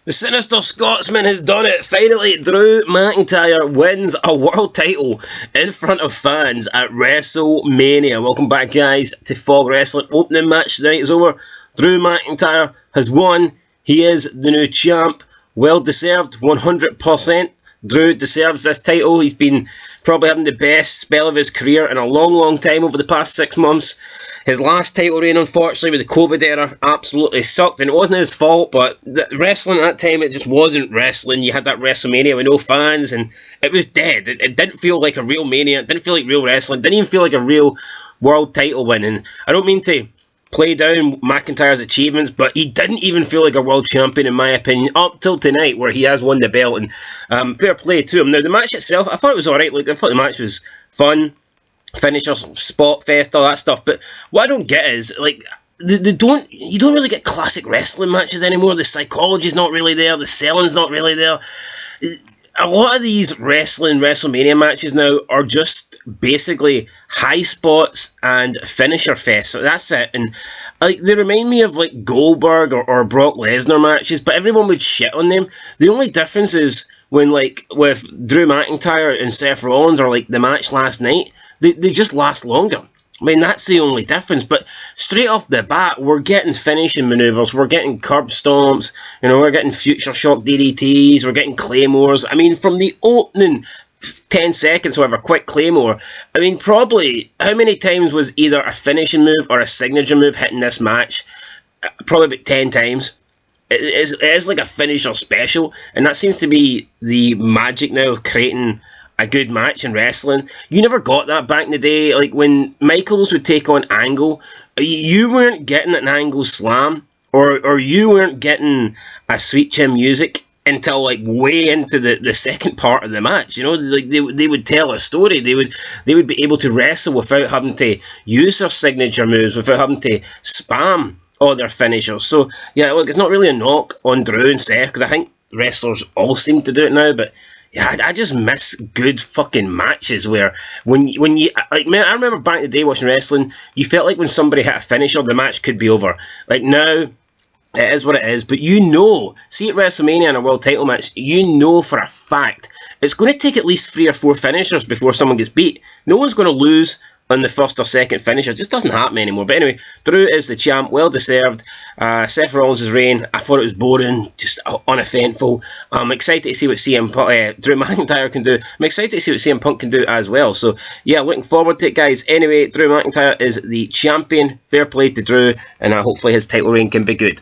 The sinister Scotsman has done it. Finally, Drew McIntyre wins a world title in front of fans at WrestleMania. Welcome back, guys, to Fog Wrestling. Opening match tonight is over. Drew McIntyre has won. He is the new champ. Well deserved, 100%. Drew deserves this title. He's been probably having the best spell of his career in a long, long time over the past 6 months. His last title reign, unfortunately, with the COVID era, absolutely sucked, and it wasn't his fault, but the wrestling at that time, it just wasn't wrestling. You had that WrestleMania with no fans, and it was dead. It didn't feel like a real Mania, it didn't feel like real wrestling, it didn't even feel like a real world title win, and I don't mean to play down McIntyre's achievements, but he didn't even feel like a world champion, in my opinion, up till tonight, where he has won the belt, and fair play to him. Now, the match itself, I thought it was alright. Like, I thought the match was fun, finisher, spot fest, all that stuff, but what I don't get is, like, you don't really get classic wrestling matches anymore. The psychology's not really there, the selling's not really there. A lot of these WrestleMania matches now are just basically high spots and finisher fests. That's it. And like, they remind me of like Goldberg or Brock Lesnar matches, but everyone would shit on them. The only difference is when, like, with Drew McIntyre and Seth Rollins, or like the match last night, they just last longer. I mean, that's the only difference. But straight off the bat, we're getting finishing maneuvers, we're getting curb stomps, we're getting future shock DDTs, we're getting claymores. I mean, from the opening 10 seconds, however, quick claymore, I mean, probably, how many times was either a finishing move or a signature move hitting this match? Probably about 10 times. It is like a finisher special, and that seems to be the magic now of creating a good match in wrestling. You never got that back in the day. Like, when Michaels would take on Angle, you weren't getting an Angle slam, or you weren't getting a Sweet Chin Music until like way into the second part of the match. Like, they would tell a story. They would be able to wrestle without having to use their signature moves, without having to spam all their finishers. So yeah, look, it's not really a knock on Drew and Seth, because I think wrestlers all seem to do it now, but yeah, I just miss good fucking matches where when you, like, man, I remember back in the day watching wrestling, you felt like when somebody hit a finisher, the match could be over. Like, now, it is what it is, but see at WrestleMania in a world title match, for a fact it's going to take at least 3 or 4 finishers before someone gets beat. No one's going to lose on the first or second finisher. It just doesn't happen anymore. But anyway, Drew is the champ, well deserved. Seth Rollins' reign, I thought it was boring, just uneventful. I'm excited to see what Drew McIntyre can do. I'm excited to see what CM Punk can do as well. So yeah, looking forward to it, guys. Anyway, Drew McIntyre is the champion. Fair play to Drew, and hopefully his title reign can be good.